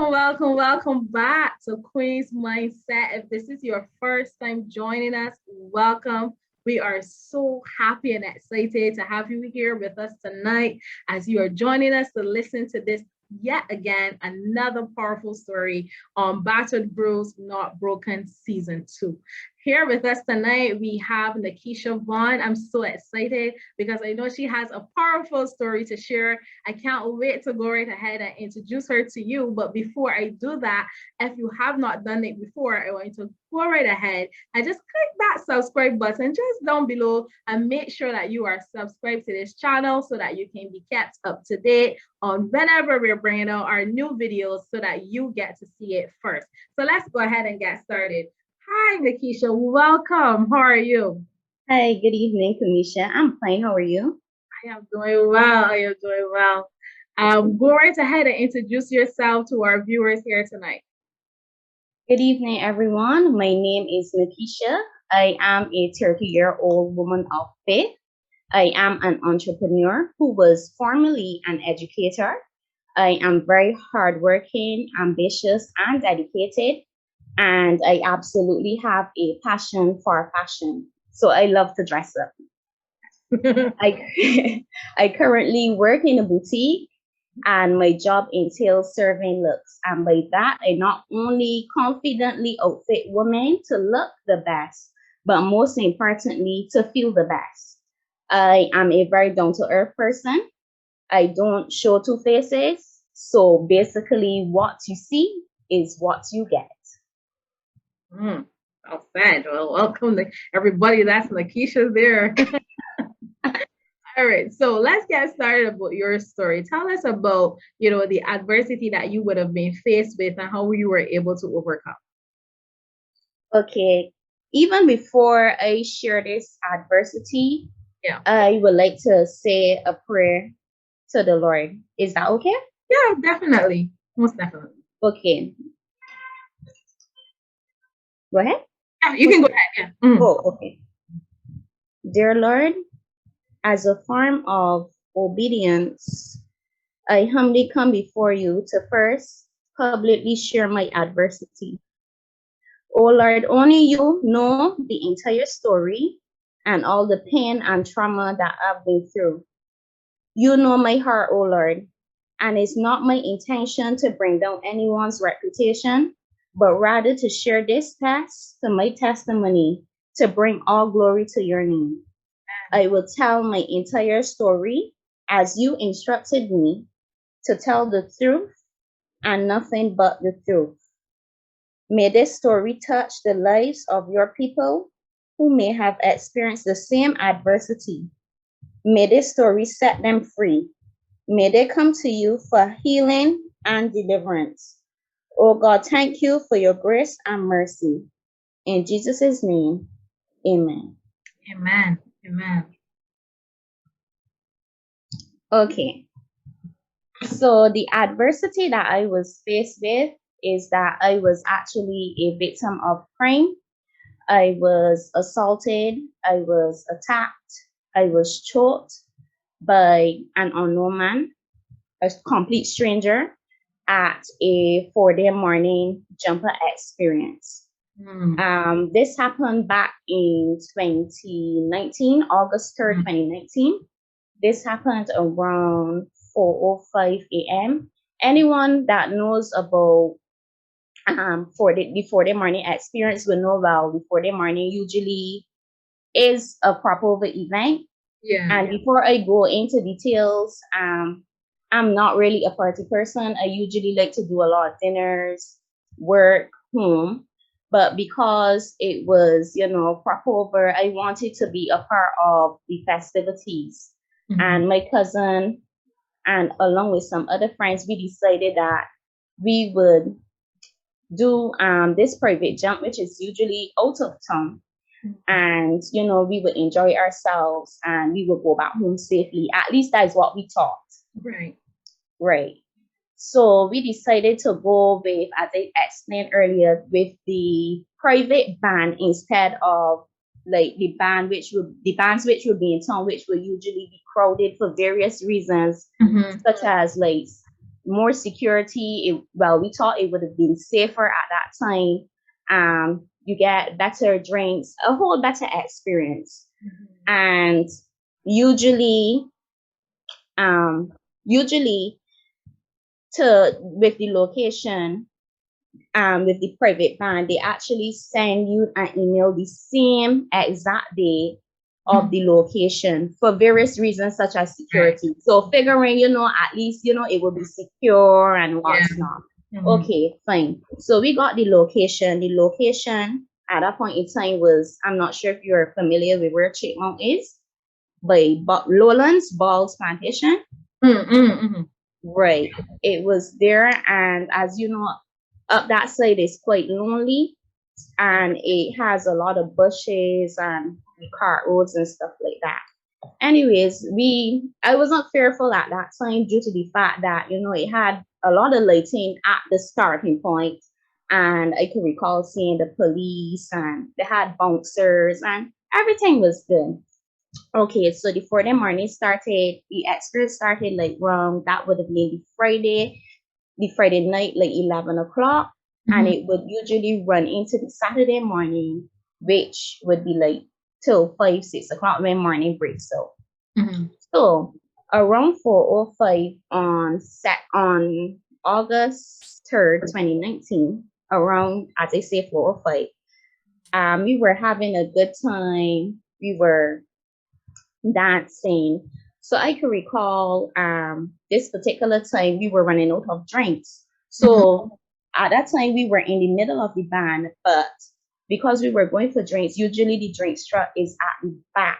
welcome back to Queen's Mindset. If this is your first time joining us, welcome. We are so happy and excited to have you here with us tonight as you are joining us to listen to this yet again, another powerful story on Battered, Bruised, Not Broken Season 2. Here with us tonight, we have NaTkesha Vaughn. I'm so excited because I know she has a powerful story to share. I can't wait to go right ahead and introduce her to you. But before I do that, if you have not done it before, I want you to go right ahead and just click that subscribe button just down below and make sure that you are subscribed to this channel so that you can be kept up to date on whenever we're bringing out our new videos so that you get to see it first. So let's go ahead and get started. Hi, NaTkesha. Welcome. How are you? Hi, good evening, Kamisha. I'm fine. How are you? I am doing well. I am doing well. Go right ahead and introduce yourself to our viewers here tonight. Good evening, everyone. My name is NaTkesha. I am a 30-year-old woman of faith. I am an entrepreneur who was formerly an educator. I am very hardworking, ambitious, and dedicated. And I absolutely have a passion for fashion. So I love to dress up. I, I currently work in a boutique and my job entails serving looks. And by that, I not only confidently outfit women to look the best, but most importantly, to feel the best. I am a very down to earth person. I don't show two faces. So basically, what you see is what you get. Well said. Well, welcome to everybody. That's NaTkesha there. All right, so let's get started about your story. Tell us about, the adversity that you would have been faced with and how you were able to overcome. Okay, even before I share this adversity, Yeah. I would like to say a prayer to the Lord. Is that okay? Yeah, definitely. Most definitely. Okay. Go ahead. Yeah, you can go ahead. Yeah. Oh, okay. Dear Lord, as a form of obedience, I humbly come before you to first publicly share my adversity. Oh Lord, only you know the entire story and all the pain and trauma that I've been through. You know my heart, oh Lord, and it's not my intention to bring down anyone's reputation, but rather to share this past to my testimony to bring all glory to your name. I will tell my entire story as you instructed me to tell the truth and nothing but the truth. May this story touch the lives of your people who may have experienced the same adversity. May this story set them free. May they come to you for healing and deliverance. Oh God, thank you for your grace and mercy. In Jesus' name, amen. Amen. Amen. Okay. So the adversity that I was faced with is that I was actually a victim of crime. I was assaulted, I was attacked, I was choked by an unknown man, a complete stranger, at a 4-day morning jumper experience. This happened back in 2019, August 3rd, 2019. This happened around 4:05 a.m. Anyone that knows about the 4-day morning experience will know well the 4-day morning usually is a crossover event. Yeah. And before I go into details, I'm not really a party person. I usually like to do a lot of dinners, work, home. But because it was, crossover, I wanted to be a part of the festivities. And my cousin and along with some other friends, we decided that we would do this private jump, which is usually out of town. And, we would enjoy ourselves and we would go back home safely. At least that's what we thought. Right. Right. So we decided to go with, as I explained earlier, with the private band instead of like the bands which would be in town, which would usually be crowded for various reasons, such as like more security. Well, we thought it would have been safer at that time. You get better drinks, a whole better experience. And usually, um, usually to with the location, with the private band, they actually send you an email the same exact day of the location for various reasons such as Right. security. So figuring, at least, it will be secure and Yeah. what's not. Okay, fine. So we got the location. The location at that point in time was, I'm not sure if you're familiar with where Chipmunk is, but Lowlands Balls Plantation. Right. It was there, and as you know, up that side is quite lonely, and it has a lot of bushes and cart roads and stuff like that. Anyways, I wasn't fearful at that time due to the fact that it had a lot of lighting at the starting point, and I could recall seeing the police, and they had bouncers, and everything was good. Okay, so the Friday morning started, the experience started like around, that would have been the Friday night, like 11 o'clock, and it would usually run into the Saturday morning, which would be like till 5, 6 o'clock when morning breaks out. So around 4:05 on August 3rd, 2019, around, as I say, 4:05, we were having a good time. We were dancing. So I can recall this particular time we were running out of drinks. So at that time we were in the middle of the band, but because we were going for drinks, usually the drinks truck is at the back.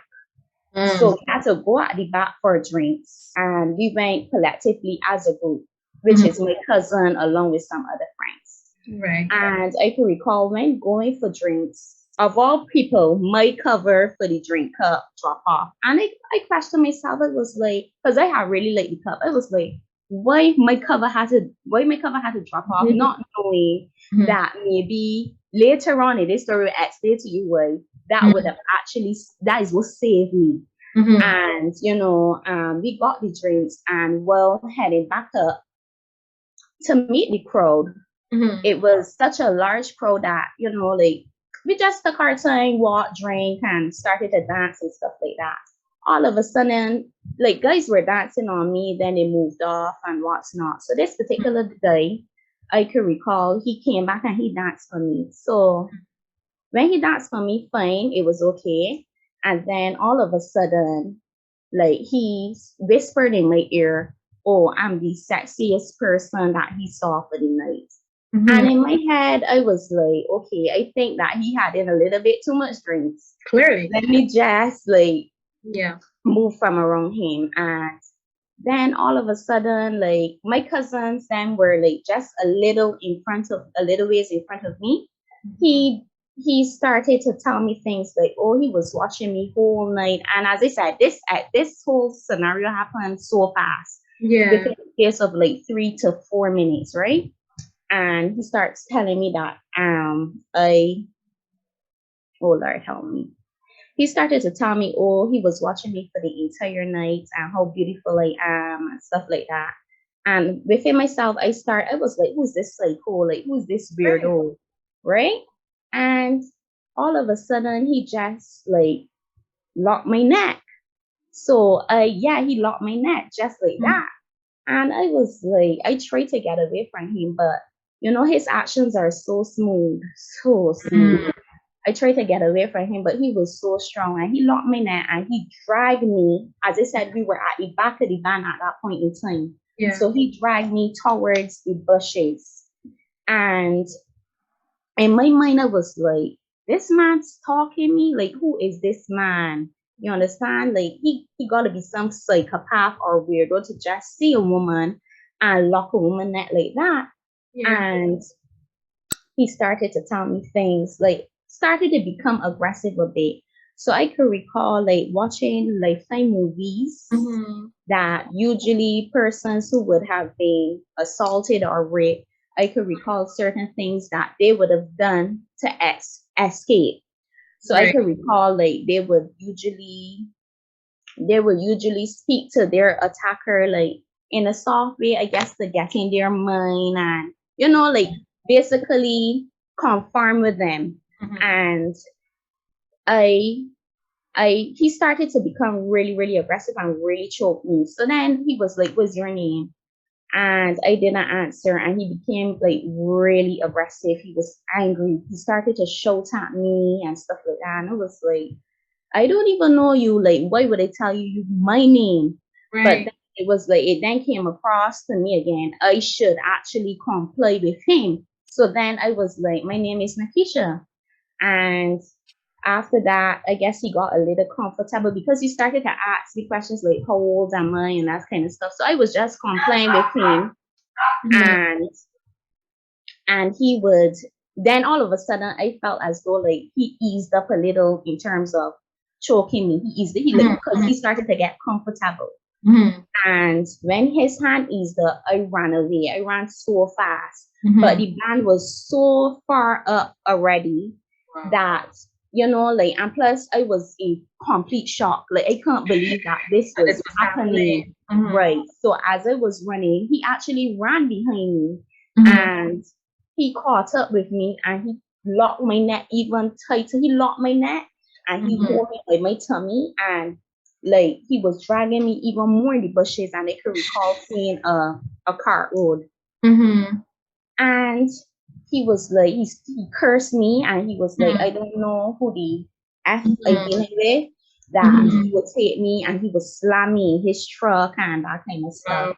So we had to go at the back for drinks, and we went collectively as a group, which is my cousin along with some other friends. Right. And I can recall when going for drinks, of all people, my cover for the drink cup drop off. And I questioned myself. I was like, because I had really liked the cup. I was like, why my cover had to drop off, not knowing that maybe later on in this story will explain to you why that would have actually, that is what saved me. And we got the drinks, and while heading back up to meet the crowd, it was such a large crowd that, like, we just took our time, walked, drank, and started to dance and stuff like that. All of a sudden, like, guys were dancing on me, then they moved off and what's not. So this particular guy, I could recall, he came back and he danced for me. So when he danced for me, fine, it was okay. And then all of a sudden, like, he whispered in my ear, "Oh, I'm the sexiest person that he saw for the night." And in my head, I was like, okay, I think that he had in a little bit too much drinks. Clearly. Let me just move from around him. And then all of a sudden, like, my cousins then were like just a little ways in front of me. He started to tell me things like, oh, he was watching me whole night. And as I said, this whole scenario happened so fast. Yeah. Within the space of like 3 to 4 minutes, right? And he starts telling me that oh Lord help me. He started to tell me, oh, he was watching me for the entire night and how beautiful I am and stuff like that. And within myself, I was like, who's this psycho? Like, who's this weirdo? Right? And all of a sudden he just like locked my neck. So he locked my neck just like that. And I was like, I tried to get away from him, but his actions are so smooth, so smooth. I tried to get away from him, but he was so strong, and he locked my neck and he dragged me. As I said, we were at the back of the van at that point in time. Yeah. So he dragged me towards the bushes. And in my mind, I was like, this man's talking me? Like, who is this man? You understand? Like, he gotta be some psychopath or weirdo to just see a woman and lock a woman neck like that. Yeah. And he started to tell me things, like, started to become aggressive a bit. So I could recall like watching Lifetime movies that usually persons who would have been assaulted or raped, I could recall certain things that they would have done to escape. So I could recall like they would usually speak to their attacker like, in a soft way, I guess, to get in their mind and, like basically conform with them. And I he started to become really, really aggressive and really choke me. So then he was like, "What's your name?" And I didn't answer, and he became like really aggressive. He was angry. He started to shout at me and stuff like that. And I was like, "I don't even know you. Like, why would I tell you my name?" Right. But then it was like it then came across to me again. I should actually comply with him. So then I was like, "My name is NaTkesha." And after that, I guess he got a little comfortable because he started to ask me questions like, "How old am I?" and that kind of stuff. So I was just complying with him, and he would. Then all of a sudden, I felt as though like he eased up a little in terms of choking me. He like because he started to get comfortable. And when his hand eased up, I ran away. I ran so fast, but the band was so far up already that like, and plus I was in complete shock. Like I couldn't believe that this was happening. Right. So as I was running, he actually ran behind me, and he caught up with me, and he locked my neck even tighter. He locked my neck, and he hold me by my tummy, and like he was dragging me even more in the bushes, and I could recall seeing a cart road. And he was like, he cursed me, and he was like, "I don't know who the F I dealing with, that he would take me and he would slam me in his truck and that kind of stuff."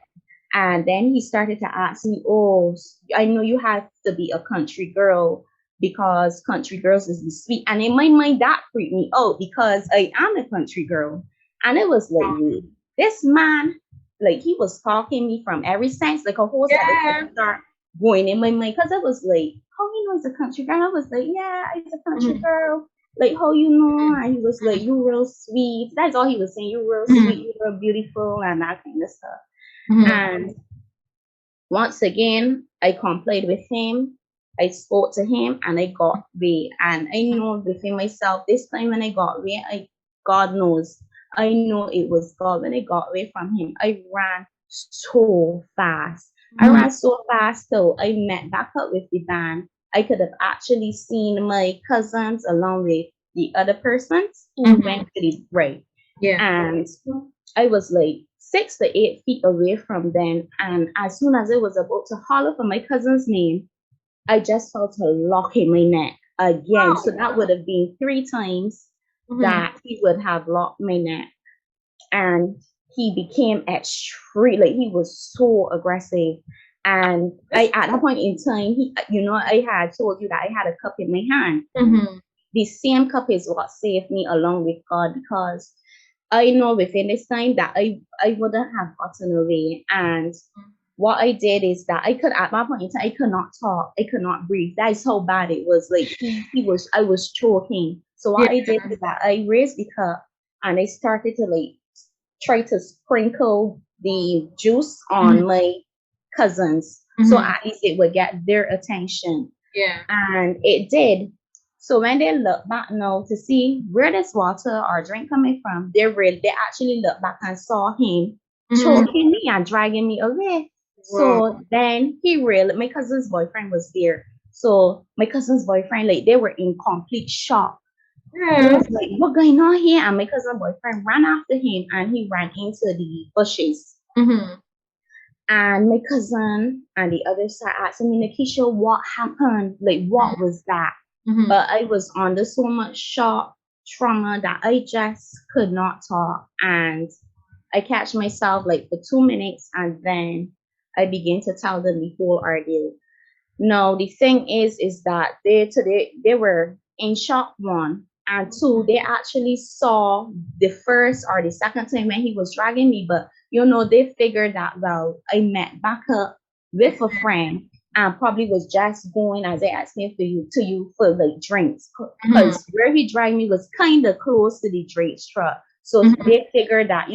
And then he started to ask me, "Oh, I know you have to be a country girl because country girls is the sweet." And in my mind, that freaked me out because I am a country girl. And it was like, wait, this man, like he was talking me from every sense, like a whole set of start going in my mind, because I was like, "How you know he's a country girl?" I was like, "Yeah, he's a country girl. Like, how you know?" And he was like, "You real sweet." That's all he was saying. "You real sweet, you real beautiful," and that kind of stuff. And once again, I complied with him. I spoke to him, and I got away. And I know within myself, this time when I got away, God knows, I know it was God. When I got away from him, I ran so fast. I ran so fast till I met back up with the van. I could have actually seen my cousins along with the other persons who went to the right. And I was like 6 to 8 feet away from them. And as soon as I was about to holler for my cousin's name, I just felt a lock in my neck again. So that would have been 3 times that he would have locked my neck. And he became extreme, like he was so aggressive. And at that point in time, I had told you that I had a cup in my hand. The same cup is what saved me along with God, because I know within this time that I wouldn't have gotten away. And what I did is that at that point in time, I could not talk, I could not breathe. That is how bad it was. Like I was choking. So what I did is that I raised the cup, and I started to like try to sprinkle the juice on my cousins, so at least it would get their attention. And it did. So when they look back now to see where this water or drink coming from, they actually looked back and saw him choking me and dragging me away. So then my cousin's boyfriend was there. So my cousin's boyfriend, like, they were in complete shock. They was like, "What going on here?" And my cousin boyfriend ran after him, and he ran into the bushes. And my cousin and the other side asking me, "NaTkesha, what happened? Like, what was that?" But I was under so much shock, trauma, that I just could not talk. And I catch myself like for 2 minutes, and then I begin to tell them the whole ordeal. No, the thing is that they were in shock, one, and two, they actually saw the first or the second time when he was dragging me, but they figured that, well, I met back up with a friend and probably was just going, as I asked me, to you for like drinks, because where he dragged me was kind of close to the Drake's truck. So they figured that,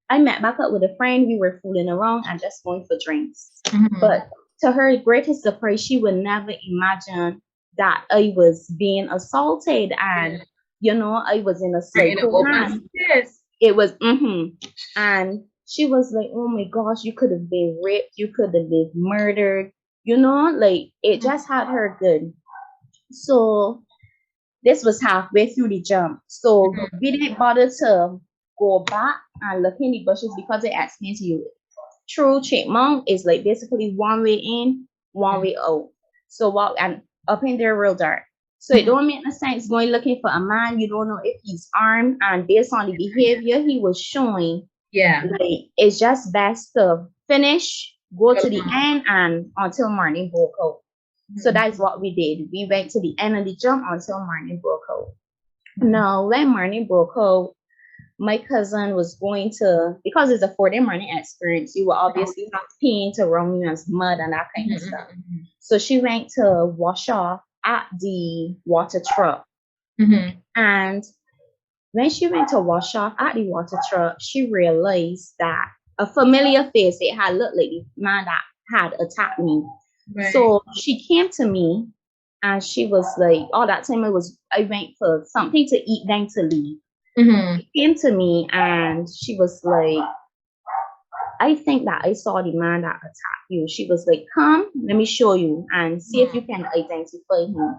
I met back up with a friend, we were fooling around and just going for drinks. But to her greatest surprise, she would never imagine that I was being assaulted, and I was in a cycle. It was, and She was like, oh my gosh, you could have been raped, you could have been murdered, you know, like it just had her good. So this was halfway through the jump. So we didn't bother to go back and look in the bushes because it explains to you. True chipmunk is like basically one way in, one way out. So walk and up in there real dark. So it don't make no sense going looking for a man. You don't know if he's armed, and based on the behavior he was showing, like it's just best to finish, go to the end, and until morning broke out. So that's what we did. We went to the end of the jump until morning broke out. Now, when morning broke out, my cousin was going to, because it's a 4-day morning experience, you will obviously have paint around you and mud and that kind of stuff. So she went to wash off at the water truck. And when she went to wash off at the water truck, she realized that a familiar face, it had looked like the man that had attacked me. So she came to me and she was like, all that time I went for something to eat, then to leave. She came to me and she was like, I think that I saw the man that attacked you. She was like, come, let me show you and see if you can identify him.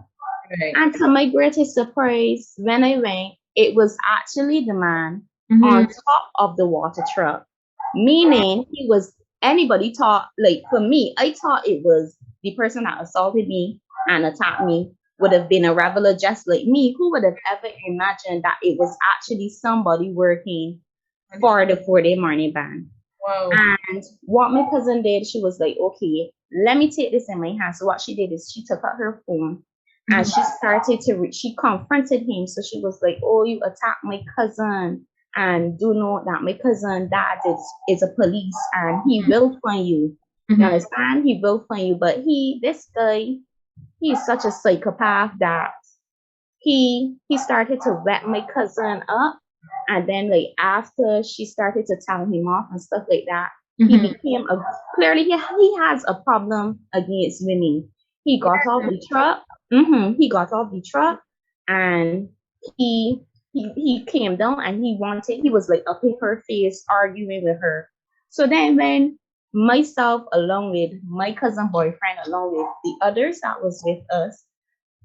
And to my greatest surprise, when I went, it was actually the man on top of the water truck. Meaning anybody thought, like for me, I thought it was the person that assaulted me and attacked me would have been a reveler just like me. Who would have ever imagined that it was actually somebody working for the 4-day morning ban? Wow. And what my cousin did, she was like, okay, let me take this in my hand. So what she did is she took out her phone and she started to she confronted him. So she was like, oh, you attacked my cousin. And do know that my cousin dad is a police and he will find you. You understand? He will find you. But this guy, he's such a psychopath that he started to wet my cousin up. And then like after she started to tell him off and stuff like that, he became clearly he has a problem against women. He got off the truck. He got off the truck and he came down and he was like up in her face arguing with her. So then when myself along with my cousin boyfriend along with the others that was with us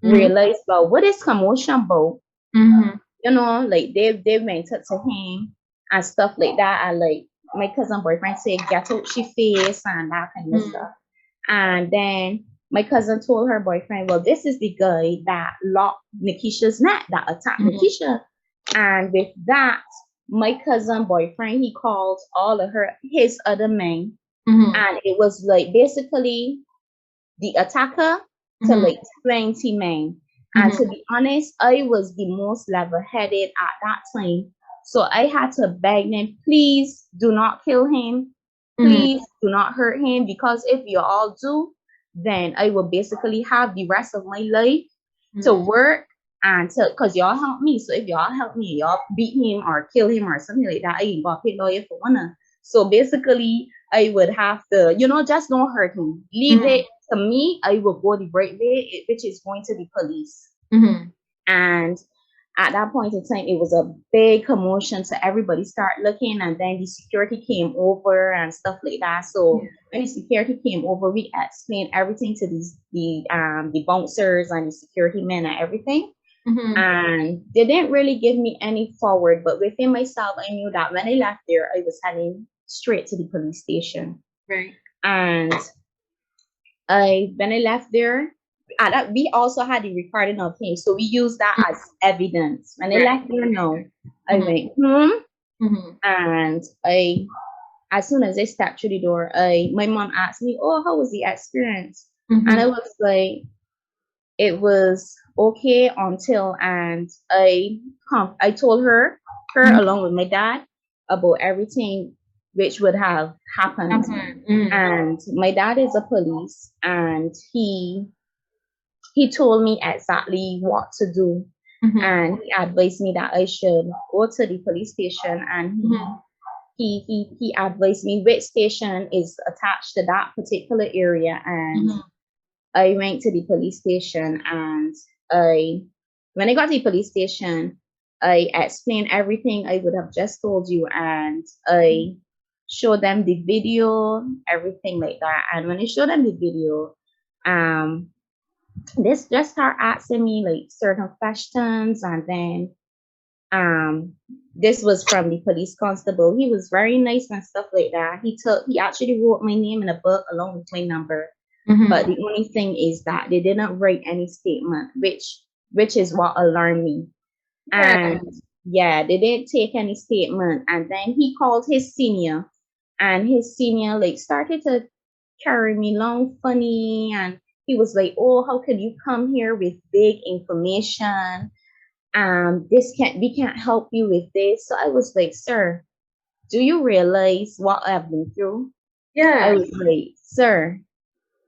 realized about what is commotion about, you know, like they went up to him and stuff like that, and like my cousin boyfriend said get out she face and that kind of stuff. And then my cousin told her boyfriend, well, this is the guy that locked NaTkesha's neck, that attacked NaTkesha. And with that, my cousin boyfriend, he called all of his other men. And it was like basically the attacker to like 20 men. And to be honest, I was the most level-headed at that time. So I had to beg them, please do not kill him. Please do not hurt him, because if you all do, then I will basically have the rest of my life to work and because y'all help me. So if y'all help me, y'all beat him or kill him or something like that, I ain't gonna pay lawyer for one. So basically, I would have to, you know, just don't hurt him. Leave it to me. I will go the right way, which is going to the police. And at that point in time, it was a big commotion. So everybody started looking, and then the security came over and stuff like that. So when the security came over, we explained everything to the bouncers and the security men and everything. And they didn't really give me any forward, but within myself, I knew that when I left there, I was heading straight to the police station. And when I left there, we also had the recording of him, so we used that as evidence. When I left there, I went home, and as soon as I stepped through the door, my mom asked me, "Oh, how was the experience?" And I was like, "It was okay until," and I told her along with my dad about everything which would have happened. And my dad is a police, and he told me exactly what to do. And he advised me that I should go to the police station, and he advised me which station is attached to that particular area. And I went to the police station, and when I got to the police station, I explained everything I would have just told you, and I show them the video, everything like that. And when I show them the video, this just start asking me like certain questions, and then um this was from the police constable. He was very nice and stuff like that. He actually wrote my name in a book along with my number. But the only thing is that they didn't write any statement, which is what alarmed me. Right. And yeah, they didn't take any statement. And then he called his senior, and his senior like started to carry me along funny, and he was like, "Oh, how could you come here with big information? This can't we can't help you with this." So I was like, "Sir, do you realize what I've been through?" I Yeah. was like, "Sir,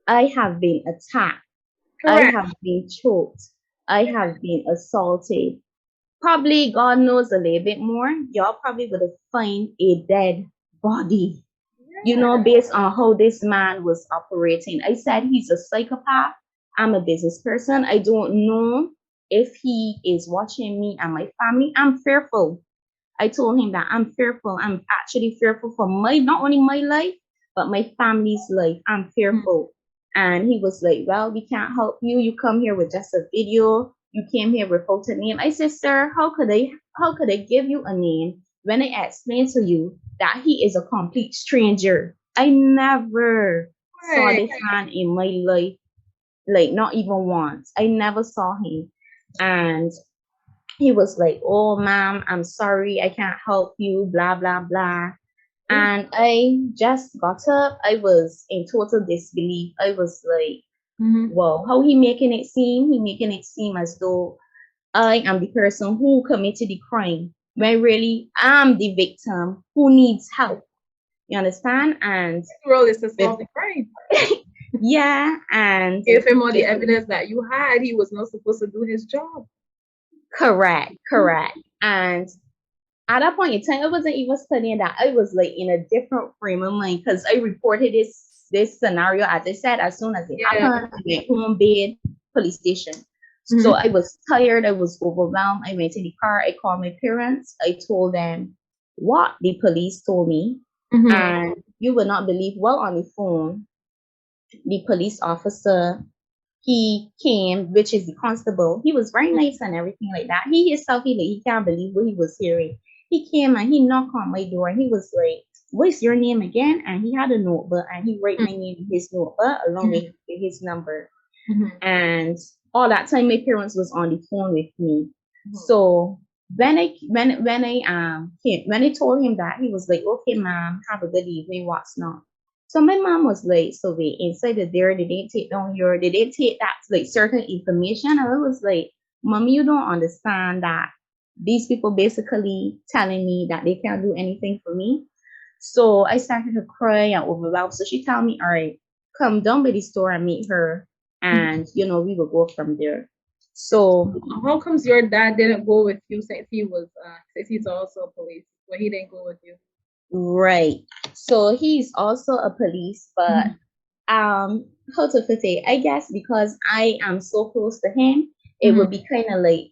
I have been attacked. I Correct. have been choked. I have been assaulted. Probably, God knows a little bit more. Y'all probably would have found a dead body, Yeah. based on how this man was operating." I said he's a psychopath. I'm a business person. I don't know if he is watching me and my family. I'm fearful. I told him that I'm fearful. I'm actually fearful for not only my life, but my family's life. I'm fearful. And he was like, "Well, we can't help you. You come here with just a video. You came here without a name." I said, "Sir, how could I give you a name when I explained to you that he is a complete stranger? I never saw Right. this man in my life, like not even once. I never saw him." And he was like, "Oh, ma'am, I'm sorry, I can't help you, blah, blah, blah." And I just got up. I was in total disbelief. I was like, Mm-hmm. "Wow, how he making it seem? He making it seem as though I am the person who committed the crime, when really I'm the victim who needs help." You understand? And His role is to with, solve the crime. yeah, and Give him all the with, evidence that you had. He was not supposed to do his job. correct, correct. And at that point in time, I wasn't even studying that. I was like in a different frame of mind because I reported this scenario, as I said, as soon as it Yeah. happened. I went home, bed, police station. So Mm-hmm. I was tired. I was overwhelmed. I went in the car. I called my parents. I told them what the police told me, Mm-hmm. and you would not believe. Well, on the phone, the police officer, he came, which is the constable. He was very nice and everything like that. He himself, he can't believe what he was hearing. He came and he knocked on my door, and he was like, "What's your name again?" And he had a notebook, and he wrote my name in his notebook along with his number. Mm-hmm. And all that time, my parents was on the phone with me. Mm-hmm. So when I told him that, he was like, "Okay, ma'am, have a good evening. What's not?" So my mom was like, "So wait, inside of there, they didn't take that like certain information." And I was like, "Mommy, you don't understand that these people basically telling me that they can't do anything for me." So I started to cry and overwhelmed. So she told me, "All right, come down by the store and meet her, and we will go from there." So How comes your dad didn't go with you since he's also police, but he didn't go with you? right. So he's also a police, but how to put it? I guess because I am so close to him, it Mm-hmm. would be kind of like,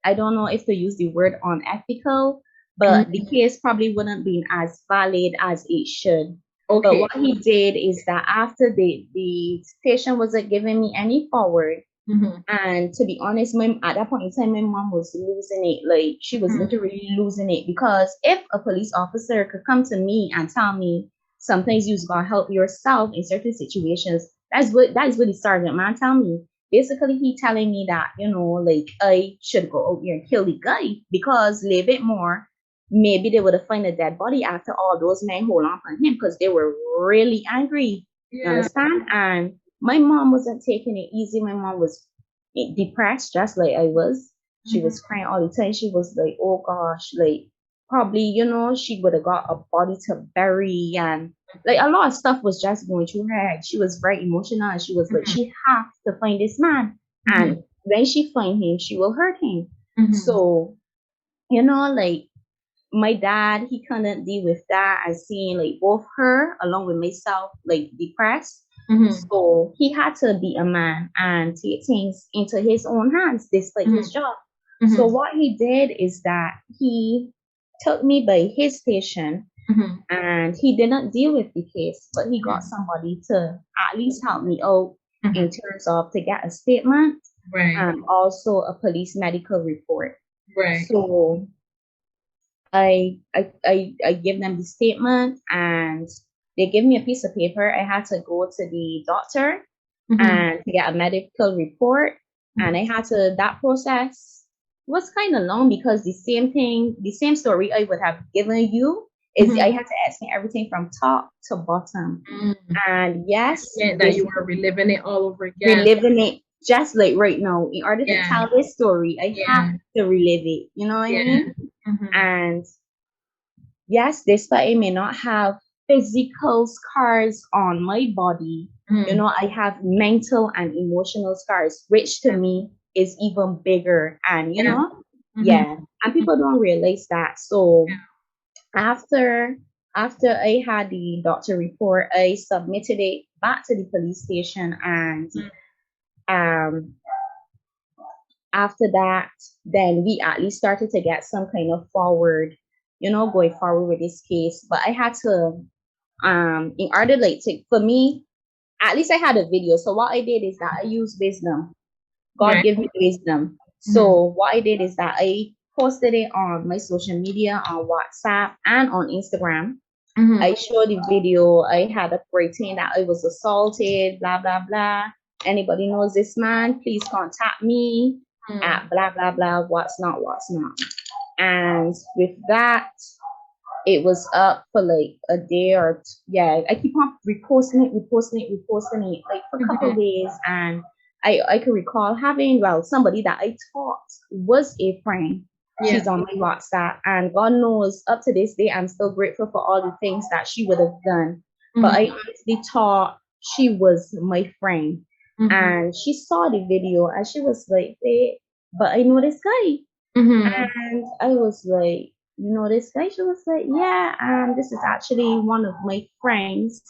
I don't know if to use the word unethical, but the Mm-hmm. case probably wouldn't be as valid as it should. But Okay. what he did is that after the station wasn't giving me any forward, Mm-hmm. and to be honest, at that point in time, my mom was losing it. Like, she was literally losing it, because if a police officer could come to me and tell me sometimes you've got to help yourself in certain situations, that is what the sergeant man tell me. Basically, he telling me that, like, I should go out here and kill the guy, because a little bit more, maybe they would have found a dead body after all those men hold on on him, because they were really angry. You Yeah. understand? And my mom wasn't taking it easy. My mom was depressed, just like I was. She Mm-hmm. was crying all the time. She was like, "Oh gosh, like, probably, she would have got a body to bury," and like a lot of stuff was just going through her head. She was very emotional, and she was like, she has to find this man. Mm-hmm. And when she find him, she will hurt him. Mm-hmm. So, like, my dad, he couldn't deal with that, and seeing like both her along with myself like depressed. Mm-hmm. So he had to be a man and take things into his own hands despite his job. So Mm-hmm. what he did is that he took me by his station, and he didn't deal with the case, but he got somebody to at least help me out in terms of to get a statement and also a police medical report. So I give them the statement and they give me a piece of paper. I had to go to the doctor and to get a medical report. And I had to, that process was kind of long because the same story I would have given you is I had to explain everything from top to bottom. And yes, that you were reliving it all over again. Reliving it just like right now. In order to tell this story, I have to relive it. You know what I mean? And yes, despite I may not have physical scars on my body, you know, I have mental and emotional scars, which to me is even bigger. And, you know, and people don't realize that. So after I had the doctor report, I submitted it back to the police station, and after that, then we at least started to get some kind of forward, you know, going forward with this case. But I had to, in order like to, for me, at least I had a video. So what I did is that I used wisdom. God gave me wisdom. So what I did is that I posted it on my social media, on WhatsApp and on Instagram. I showed the video. I had a writing that I was assaulted, blah, blah, blah. Anybody knows this man, please contact me at blah, blah, blah, what's not. And with that, it was up for like a day or I keep on reposting it like for a couple of days. And I can recall having, somebody that I thought was a friend. She's on my WhatsApp, and God knows up to this day, I'm still grateful for all the things that she would have done. But I honestly thought she was my friend. And she saw the video and she was like, hey, but I know this guy. And I was like, you know this guy? She was like, yeah, this is actually one of my friends'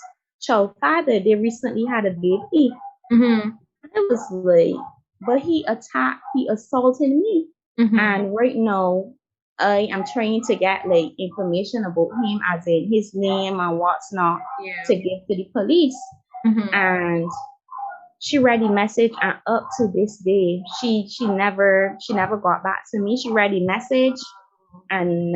child father. They recently had a baby. I was like, but he assaulted me. And right now, I am trying to get like information about him, as in his name and what's not, to give to the police. And she read the message, and up to this day, she never got back to me. She read the message and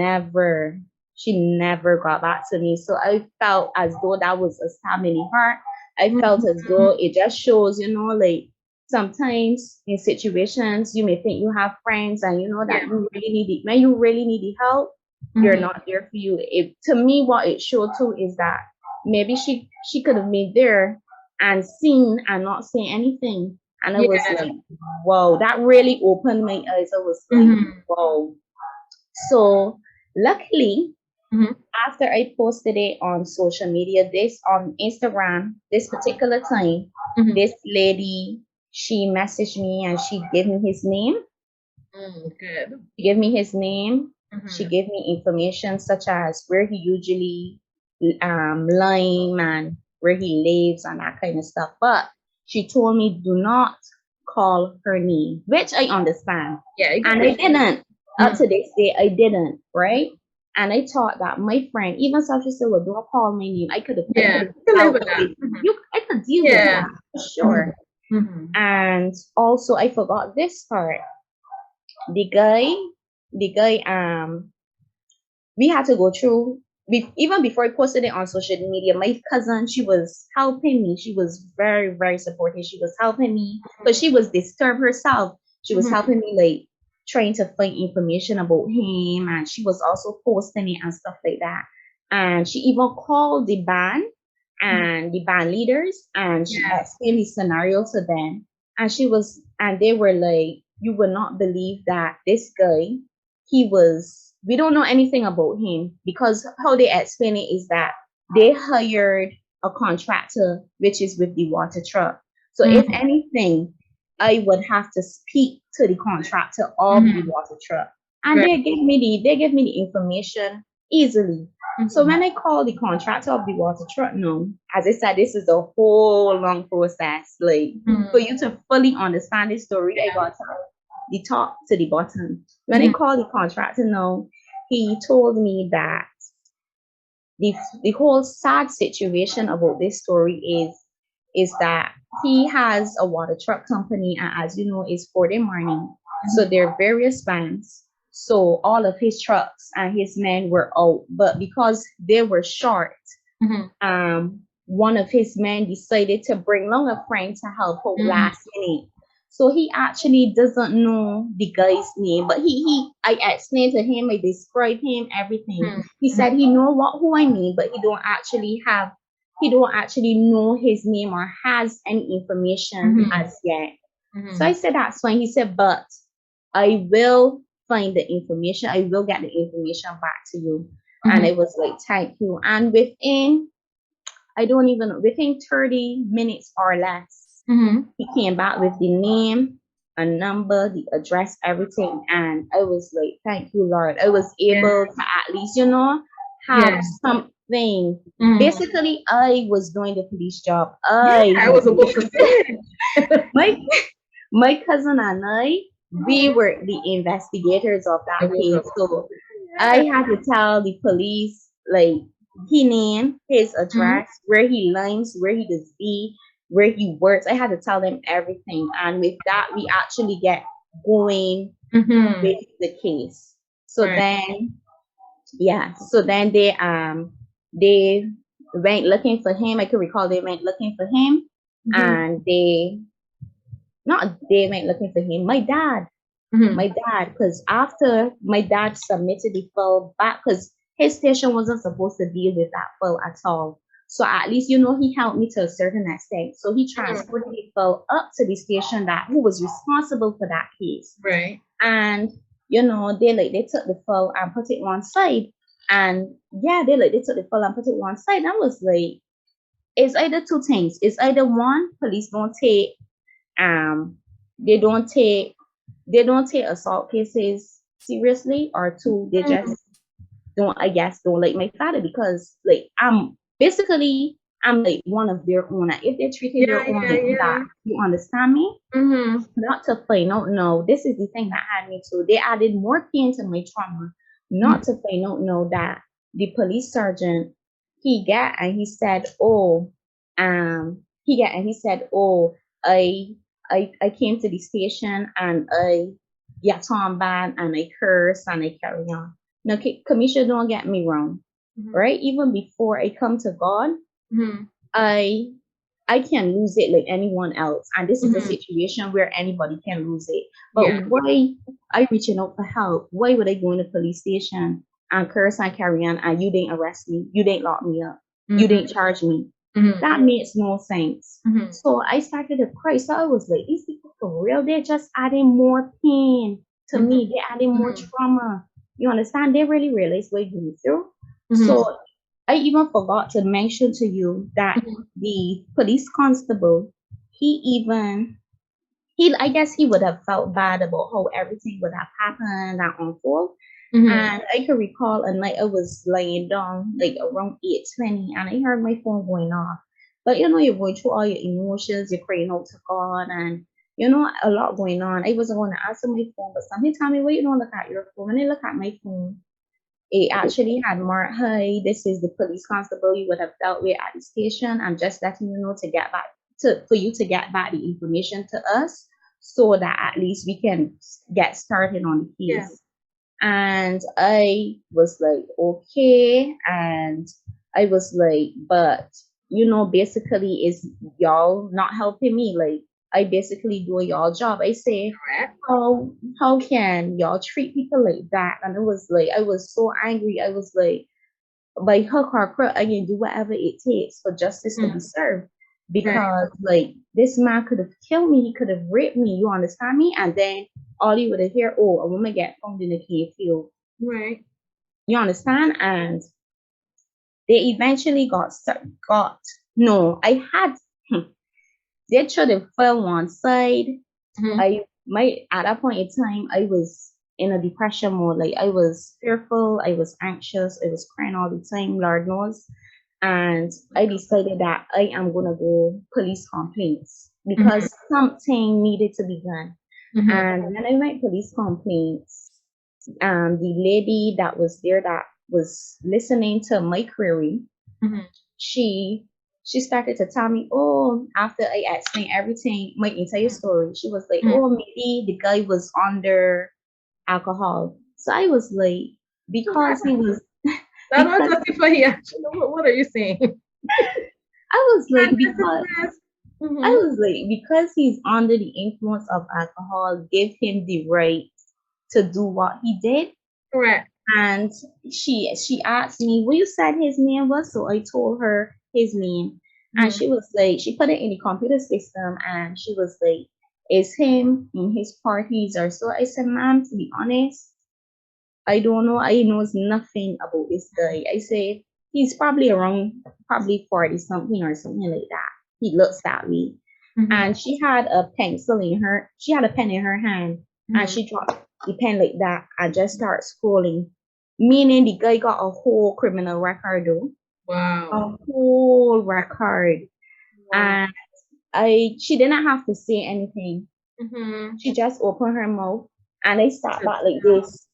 she never got back to me. So I felt as though that was a stab in the heart. I felt as though it just shows, you know, like sometimes in situations you may think you have friends and you know that you really need it. When you really need the help, you're not there for you. To me, what it showed too is that maybe she could have been there and seen and not say anything. And I was like, wow, that really opened my eyes. I was like, wow. So luckily, after I posted it on social media, on Instagram, this particular time, this lady, she messaged me and she gave me his name. Good. She gave me his name. She gave me information such as where he usually lying and where he lives and that kind of stuff. But she told me do not call her name, which I understand. And I didn't. Up to this day, I didn't, right? And I thought that my friend, even so she said, well, don't call my name. I could have dealt with it. I could deal with that, for sure. And also I forgot this part. The guy, we had to go through, even before I posted it on social media, my cousin, she was helping me. She was very, very supportive. She was helping me, but she was disturbed herself. She was helping me, like, trying to find information about him, and she was also posting it and stuff like that. And she even called the band and the band leaders, and she explained the scenario to them. And they were like, you would not believe that this guy, we don't know anything about him, because how they explain it is that they hired a contractor, which is with the water truck. So if anything, I would have to speak to the contractor of the water truck. And they gave me the information easily. So when I called the contractor of the water truck, no, as I said, this is a whole long process. Like, for you to fully understand this story, I got to the top to the bottom. When I called the contractor, no, he told me that the whole sad situation about this story is that he has a water truck company, and as you know, it's for the morning. So there are various vans. So all of his trucks and his men were out, but because they were short, one of his men decided to bring along a friend to help out last minute. So he actually doesn't know the guy's name, but I explained to him, I described him, everything. He said he know who I mean, but he don't actually know his name or has any information as yet. So I said that's fine. He said, but I will find the information. I will get the information back to you. And I was like, thank you. And within 30 minutes or less, he came back with the name, a number, the address, everything. And I was like, thank you, Lord. I was able to at least, have something. Basically, I was doing the police job. I was about to say. my my cousin and I, we were the investigators of that case. So I had to tell the police, like, his name, his address, where he lives, where he does be, where he works. I had to tell them everything. And with that, we actually get going with the case. So then, they went looking for him. I could recall they went looking for him, and they went looking for him. My dad, because after my dad submitted the file back, because his station wasn't supposed to deal with that file at all. So at least, he helped me to a certain extent. So he transported the file up to the station who was responsible for that case. Right. And, they took the file and put it one side. And they took the file and put it one side. I was like, it's either two things. It's either one, police don't take, they don't take assault cases seriously, or two, they just don't like my father, because like I'm like one of their own. If they treated their own like that, you understand me? Not to play, no. This is the thing that had me to. They added more pain to my trauma. Not to play, no. That the police sergeant, he said, I came to the station and I got on bad and I curse and I carry on. Now, Kamisha, don't get me wrong, right? Even before I come to God, I can lose it like anyone else. And this is a situation where anybody can lose it. But why I reaching out for help? Why would I go in the police station and curse and carry on and you didn't arrest me? You didn't lock me up. You didn't charge me. That makes no sense. So I started to cry. So I was like, these people for real, they're just adding more pain to me. They're adding more trauma. You understand? They really realize what you're going through. So I even forgot to mention to you that the police constable, I guess he would have felt bad about how everything would have happened and unfold. And I can recall a night I was laying down like around 8:20 and I heard my phone going off. But you're going through all your emotions, you're crying out to God, and a lot going on. I wasn't going to answer my phone, but somebody told me, well, you don't look at your phone. When I look at my phone, it actually had marked, hi, this is the police constable you would have dealt with at the station. I'm just letting you know for you to get back the information to us so that at least we can get started on the case. And I was like, okay. And I was like, but, basically is y'all not helping me. Like, I basically do y'all job. I say, how can y'all treat people like that? And I was so angry. I was like, by hook or crook, I can do whatever it takes for justice to be served. Because like this man could have killed me, he could have raped me, you understand me? And then all you would have heard, a woman get found in a cave field. Right. You understand? And they eventually they should have fell one side. At that point in time, I was in a depression mode. Like I was fearful, I was anxious, I was crying all the time, Lord knows. And I decided that I am gonna go police complaints because something needed to be done. And when I went police complaints, the lady that was there that was listening to my query, she started to tell me, oh, after I explained everything, my entire story, she was like, oh, maybe the guy was under alcohol. So I was like, because he was, I don't because justify here. What are you saying? I was like, because he's under the influence of alcohol, give him the right to do what he did. Correct. And she asked me what you said his name was, so I told her his name, and she was like, she put it in the computer system, and she was like, "Is him in his parties or so?" I said, "Ma'am, to be honest, I don't know. I knows nothing about this guy." I said he's probably around, probably 40 something or something like that. He looks that way. And she had a pencil in her. She had a pen in her hand, and she dropped the pen like that and just started scrolling. Meaning the guy got a whole criminal record though. Wow. A whole record. Wow. And she didn't have to say anything. She just opened her mouth and I sat back like this.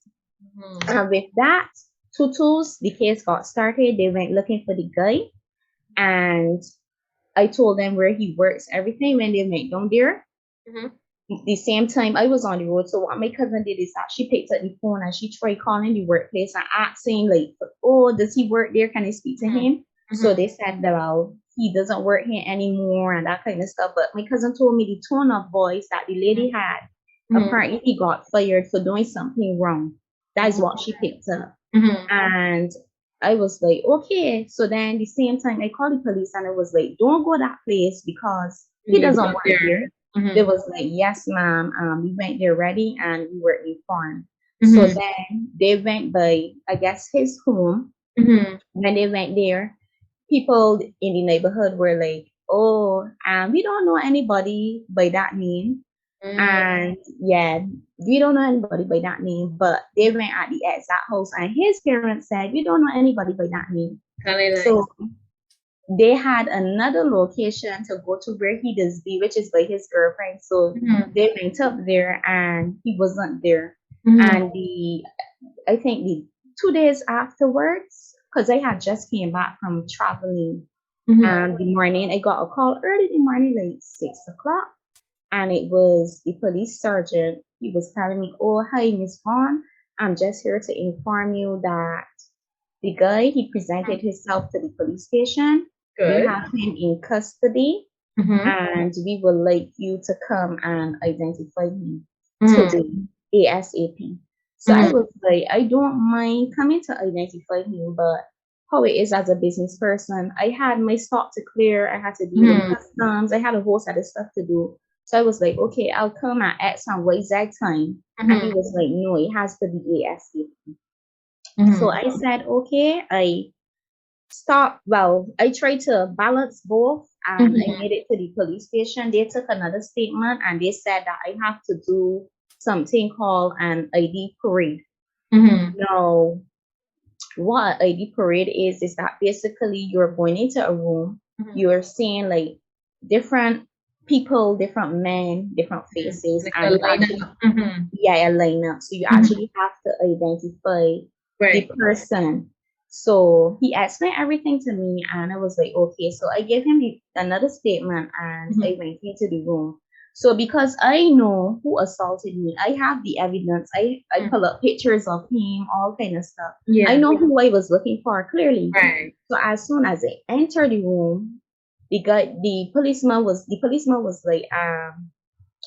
And with that, Tutus, the case got started. They went looking for the guy, and I told them where he works, everything. When they went down there, the same time I was on the road. So what my cousin did is that she picked up the phone and she tried calling the workplace and asking like, oh, does he work there? Can I speak to him? So they said that, well, he doesn't work here anymore and that kind of stuff. But my cousin told me the tone of voice that the lady had, apparently he got fired for doing something wrong. That is what she picked up. And I was like, okay. So then the same time I called the police and I was like, don't go that place because he doesn't work there. They was like, yes, ma'am. We went there ready and we were informed. So then they went by, I guess, his home. When they went there, people in the neighborhood were like, oh, we don't know anybody by that name. And yeah, we don't know anybody by that name, but they went at the exact house and his parents said, we don't know anybody by that name. So they had another location to go to where he does be, which is by his girlfriend. So they went up there and he wasn't there. And I think the 2 days afterwards, because I had just came back from traveling, the morning I got a call early in the morning, like 6 o'clock. And it was the police sergeant. He was telling me, oh, hi, Miss Vaughn. I'm just here to inform you that the guy, he presented himself to the police station. Good. We have him in custody. And we would like you to come and identify him today, ASAP. So I was like, I don't mind coming to identify him, but how it is as a business person, I had my stock to clear. I had to deal with customs. I had a whole set of stuff to do. So I was like, okay, I'll come at X and Y exact time. And he was like, no, it has to be ASAP. So I said, okay, I tried to balance both and I made it to the police station. They took another statement and they said that I have to do something called an ID parade. Now, what ID parade is that basically you're going into a room, you're seeing like different people, different men, different faces, like and you actually, a lineup. So you actually have to identify the person. So he explained everything to me, and I was like, okay. So I gave him another statement, and I went into the room. So because I know who assaulted me, I have the evidence. I pull up pictures of him, all kind of stuff. Yeah. I know who I was looking for clearly. Right. So as soon as I entered the room, the policeman was like,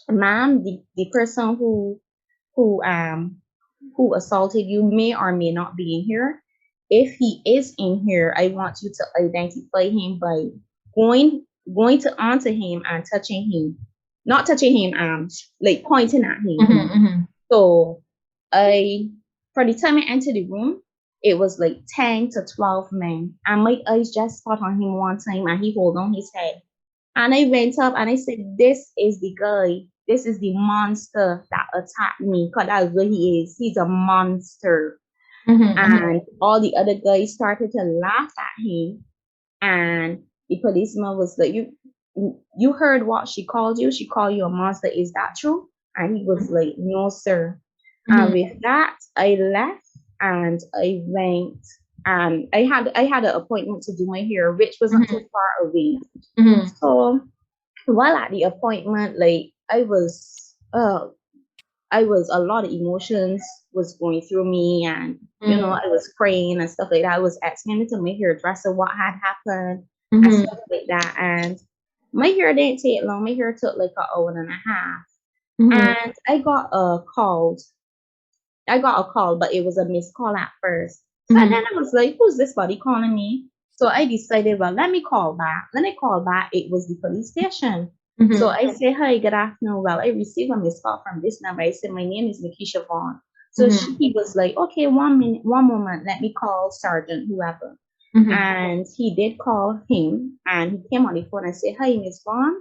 ma'am, the person who assaulted you may or may not be in here. If he is in here, I want you to identify him by going onto him and touching him. Not touching him, like pointing at him. So for the time I entered the room, it was like 10 to 12 men. And my eyes just spot on him one time and he hold on his head. And I went up and I said, this is the guy. This is the monster that attacked me. Because that's what he is. He's a monster. And all the other guys started to laugh at him. And the policeman was like, you heard what she called you? She called you a monster. Is that true? And he was like, no, sir. And with that, I left. and I went and I had an appointment to do my hair, which wasn't too far away. Mm-hmm. So while at the appointment, like I was a lot of emotions was going through me, and Mm-hmm. I was praying and stuff like that. I was explaining to my hairdresser what had happened and Mm-hmm. stuff like that. And my hair didn't take long. My hair took like an hour and a half. Mm-hmm. And I got a call, but it was a missed call at first. So then Mm-hmm. I was like, who's this buddy calling me? So I decided, well, let me call back. When I called back, it was the police station. So Mm-hmm. I say, hi, good afternoon. Well, I received a missed call from this number. I said, my name is NaTkesha Vaughn. So Mm-hmm. he was like, okay, 1 minute, one moment, let me call Sergeant, whoever. Mm-hmm. And he did call him, and he came on the phone and said, hi, Miss Vaughn.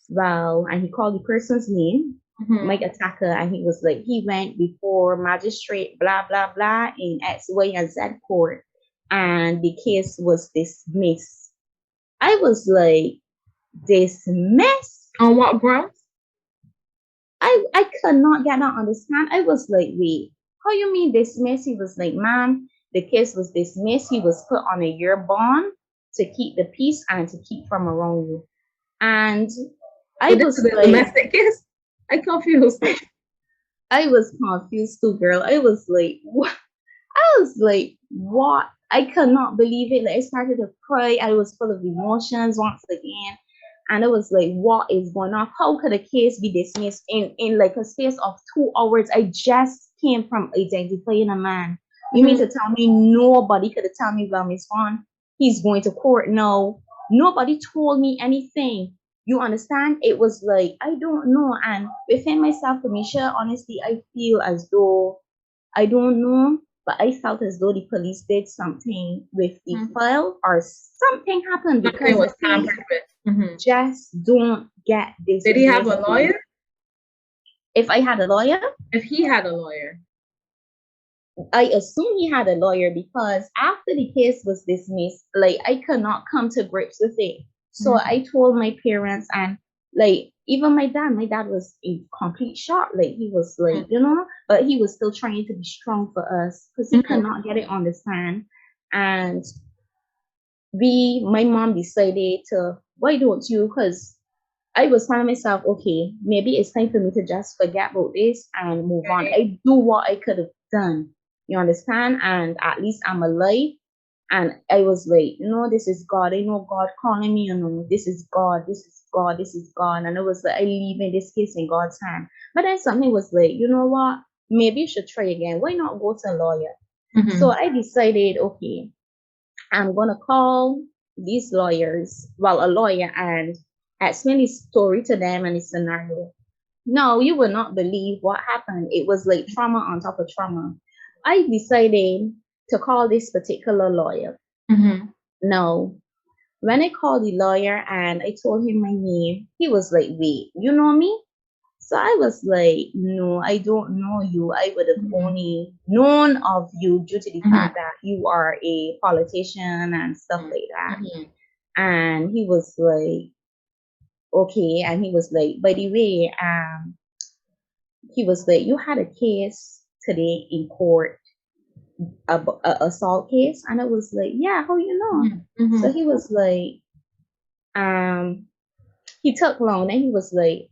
Well, and he called the person's name, Mike Mm-hmm. Attacker, and he was like, he went before magistrate, blah, blah, blah, in X, Y, and Z court, and the case was dismissed. I was like, dismissed? On what grounds? I could not get that understand. I was like, wait, how you mean dismissed? He was like, ma'am, the case was dismissed. He was put on a year bond to keep the peace and to keep from around you. And I So this is was a like, domestic case? I'm confused. I was confused too, girl. I was like, what? I was like, what? I could not believe it. Like, I started to cry. I was full of emotions once again. And I was like, what is going on? How could a case be dismissed in like a space of 2 hours? I just came from identifying a man. You mean Mm-hmm. to tell me nobody could have told me, well, Miss Vaughn, he's going to court now? Nobody told me anything. You understand? It was like, I don't know. And within myself,Amisha, honestly, I feel as though I don't know, but I felt as though the police did something with the Mm-hmm. file or something happened Something because the was case tampered with. Mm-hmm. just don't get Did he have a dismissed. lawyer? If I had a lawyer, If he had a lawyer. I assume he had a lawyer because after the case was dismissed, like I could not come to grips with it. So Mm-hmm. I told my parents and like even my dad was in complete shock. Like he was like, but he was still trying to be strong for us because he could Mm-hmm. not get it on the stand. And my mom decided to, why don't you? Because I was telling myself, okay, maybe it's time for me to just forget about this and move on. I do what I could have done. You understand? And at least I'm alive. And I was like, this is God. I know God calling me, this is God, this is God, this is God. And I was like, I leave in this case in God's hand. But then something was like, you know what? Maybe you should try again. Why not go to a lawyer? So Mm-hmm. I decided, okay, I'm gonna call these lawyers, well, a lawyer, and explain the story to them and the scenario. No, you will not believe what happened. It was like trauma on top of trauma. I decided to call this particular lawyer. Mm-hmm. No, when I called the lawyer and I told him my name, he was like, wait, you know me? So I was like, no, I don't know you. I would have Mm-hmm. only known of you due to the Mm-hmm. fact that you are a politician and stuff like that. Mm-hmm. And he was like, okay. And he was like, by the way, he was like, you had a case today in court, a assault case. And I was like, yeah, how you know? So Mm-hmm. he was like, um, he took long and he was like,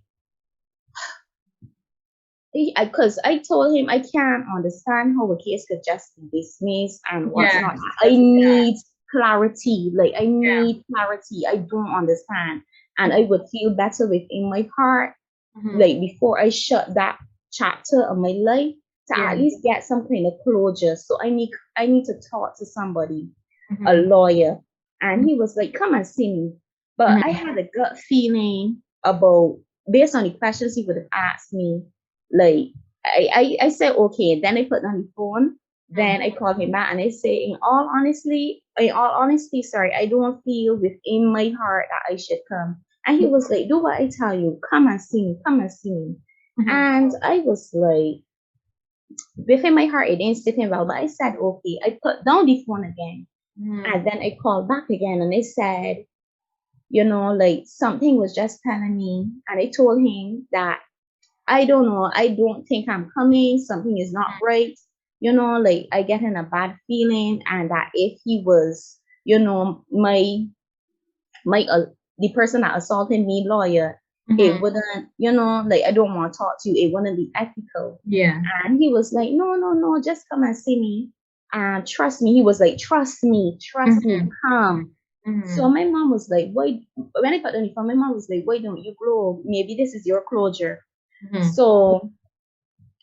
because I told him I can't understand how a case could just be dismissed and what's Yeah. not. I That's, need clarity. Like I yeah. need clarity. I don't understand. And I would feel better within my heart, Mm-hmm. like before I shut that chapter of my life to Yeah. at least get some kind of closure. So I need to talk to somebody, a Mm-hmm. lawyer. And he was like, come and see me. But I Mm-hmm. had a gut feeling about based on the questions he would have asked me, like I said okay. Then I put down the phone. Then I called him back and I say, in all honesty, sorry, I don't feel within my heart that I should come. And he was like, do what I tell you. Come and see me. Come and see me. Mm-hmm. And I was like, within my heart, it didn't sit in well. But I said, okay. I put down the phone again. Mm-hmm. And then I called back again and I said, like something was just telling me. And I told him that I don't know. I don't think I'm coming. Something is not right. like I get in a bad feeling, and that if he was, my the person that assaulted me lawyer, it wouldn't, like I don't want to talk to you. It wouldn't be ethical. Yeah. And he was like, no, no, no, just come and see me. And trust me. He was like, trust me, come. So my mom was like, wait, when I got on the phone, my mom was like, why don't you go? Maybe this is your closure. So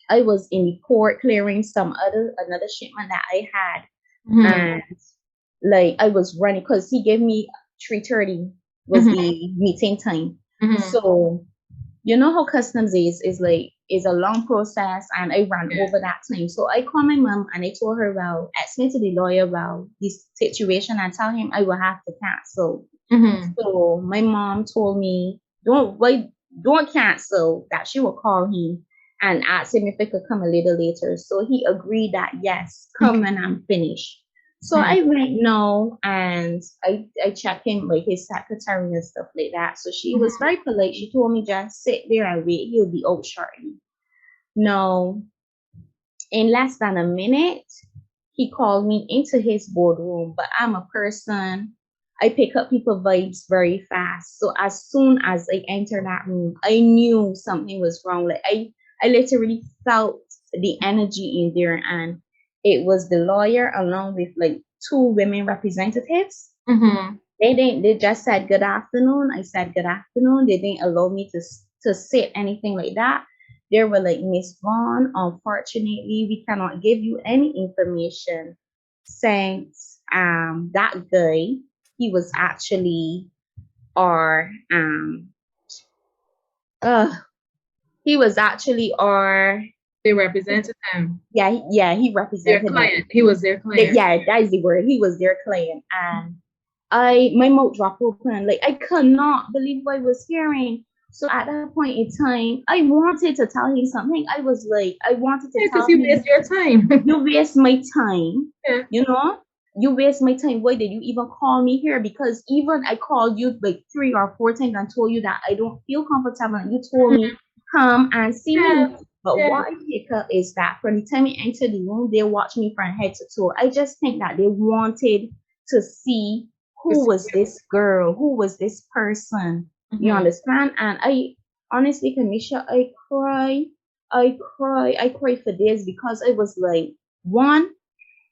I was in the court clearing another shipment that I had. And like I was running because he gave me 3:30 was the meeting time. So you know how customs is a long process, and I ran over that time. So I called my mom and I told her, well, explain to the lawyer about this situation and tell him I will have to cancel. So my mom told me, don't cancel, that she will call him and ask him if I could come a little later. So he agreed that yes, come when I'm finished. So I went no, and I checked him like his secretary and stuff like that. So she was very polite. She told me just sit there and wait. He'll be out shortly. No, in less than a minute, he called me into his boardroom. But I'm a person, I pick up people vibes very fast. So as soon as I entered that room, I knew something was wrong. Like I literally felt the energy in there, and it was the lawyer along with like two women representatives. They just said good afternoon. I said good afternoon. They didn't allow me to sit anything like that. They were like, Miss Vaughn, unfortunately, we cannot give you any information since that guy, he was actually our he was actually our They represented him. yeah, he Their represented them. client. He was their client. Yeah, that is the word. He was their client. And my mouth dropped open. Like I could not believe what I was hearing. So at that point in time, I wanted to tell him something. I was like, I wanted to tell Because you him, waste your time. you waste my time. Yeah. You waste my time. Why did you even call me here? Because even I called you like 3 or 4 times and told you that I don't feel comfortable, and you told me come and see me. But what I pick up is that from the time I entered the room, they watched me from head to toe. I just think that they wanted to see who was this girl, who was this person. You understand? And I honestly, Kamisha, I cry for days, because I was like, one,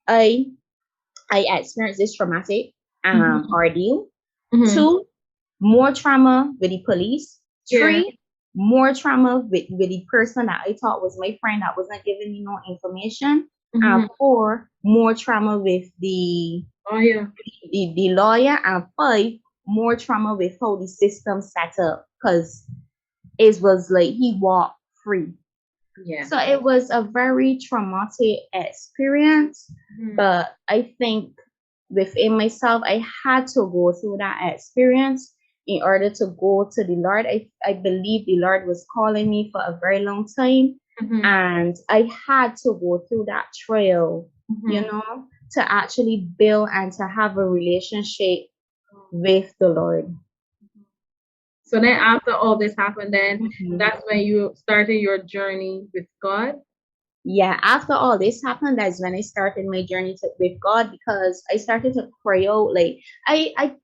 I experienced this traumatic ordeal. Two, more trauma with the police. Three, more trauma with the person that I thought was my friend that wasn't giving me no information. And four, more trauma with the lawyer. And five, more trauma with how the system set up, because it was like he walked free. Yeah. So it was a very traumatic experience, but I think within myself, I had to go through that experience in order to go to the Lord. I believe the Lord was calling me for a very long time, and I had to go through that trail, to actually build and to have a relationship with the Lord. So then after all this happened, then that's when you started your journey with God? Yeah, after all this happened, that's when I started my journey with God, because I started to pray out. Like I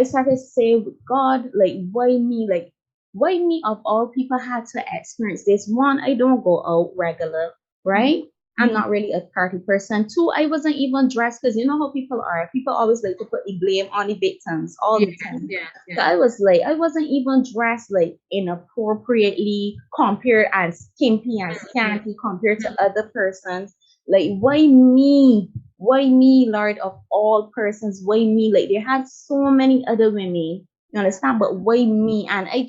started to say, God, like why me? Like why me of all people had to experience this? One, I don't go out regular, right? I'm not really a party person. Two, I wasn't even dressed, because you know how people are. People always like to put the blame on the victims all the time. So I was like, I wasn't even dressed like inappropriately compared and skimpy and scanty compared to other persons. Like, why me? Why me, Lord of all persons? Why me? Like, they had so many other women, you understand? But why me? And I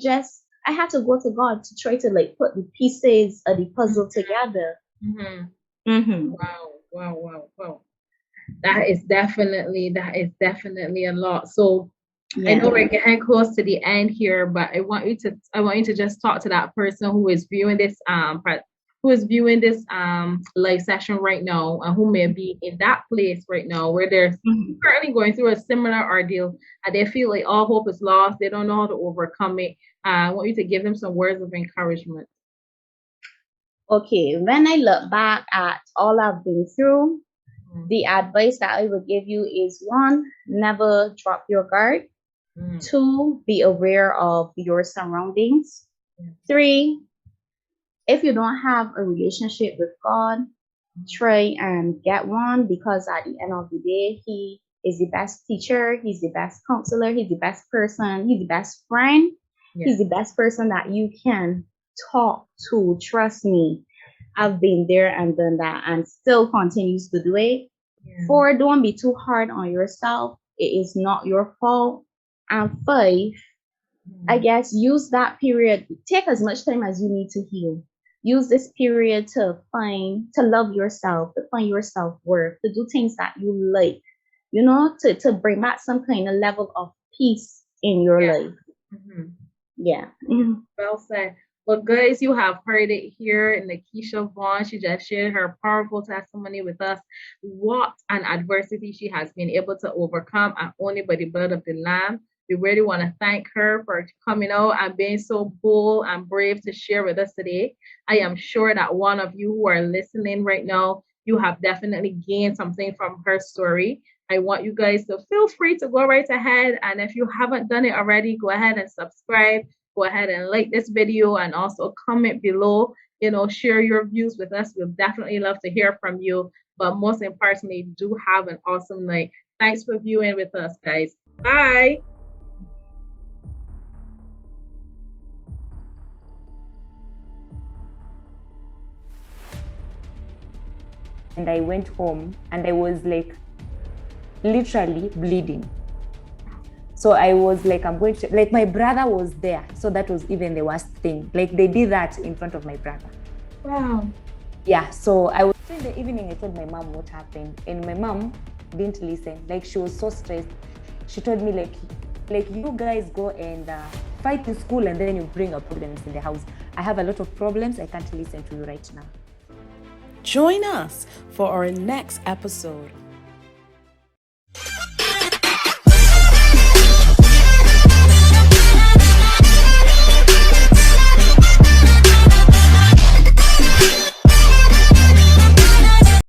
had to go to God to try to like put the pieces of the puzzle together. Wow. That is definitely a lot. So I know we're getting close to the end here, but I want you to just talk to that person who is viewing this live session right now, and who may be in that place right now where they're currently going through a similar ordeal, and they feel like all hope is lost, they don't know how to overcome it. I want you to give them some words of encouragement. Okay, when I look back at all I've been through, the advice that I would give you is one, never drop your guard. Two, be aware of your surroundings. Three, if you don't have a relationship with God, try and get one, because at the end of the day, He is the best teacher, He's the best counselor, He's the best person, He's the best friend, He's the best person that you can talk to. Trust me, I've been there and done that and still continues to do it. Four, don't be too hard on yourself. It is not your fault. And five, I guess use that period, take as much time as you need to heal. Use this period to love yourself, to find your self-worth, to do things that you like, to bring back some kind of level of peace in your life. Yeah. Well said. Well, guys, you have heard it here. NaTkesha Vaughn, she just shared her powerful testimony with us. What an adversity she has been able to overcome, and only by the blood of the Lamb. We really want to thank her for coming out and being so bold and brave to share with us today. I am sure that one of you who are listening right now, you have definitely gained something from her story. I want you guys to feel free to go right ahead. And if you haven't done it already, go ahead and subscribe. Go ahead and like this video and also comment below. Share your views with us. We'll definitely love to hear from you. But most importantly, do have an awesome night. Thanks for viewing with us, guys. Bye. And I went home and I was like literally bleeding. So I was like, I'm going to, like, my brother was there. So that was even the worst thing. Like, they did that in front of my brother. Wow. Yeah, so I was, in the evening, I told my mom what happened. And my mom didn't listen. Like, she was so stressed. She told me, like you guys go and fight in school and then you bring up problems in the house. I have a lot of problems. I can't listen to you right now. Join us for our next episode